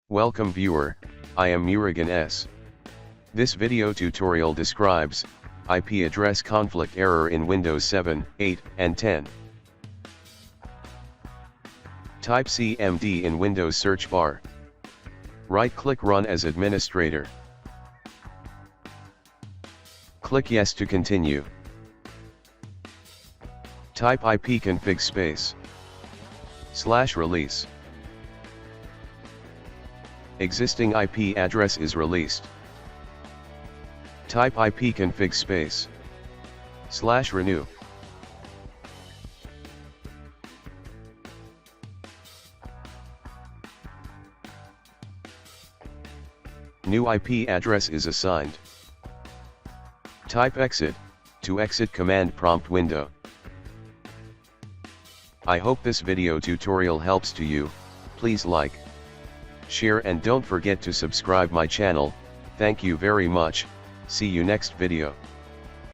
Welcome viewer, I am Murugan S. This video tutorial describes IP address conflict error in Windows 7, 8, and 10. Type CMD in Windows search bar. Right-click Run as administrator. Click Yes to continue. Type ipconfig /release. Existing IP address is released. Type ipconfig /renew. New IP address is assigned. Type exit to exit command prompt window. I hope this video tutorial helps to you. Please like, share and don't forget to subscribe my channel. Thank you very much. See you next video.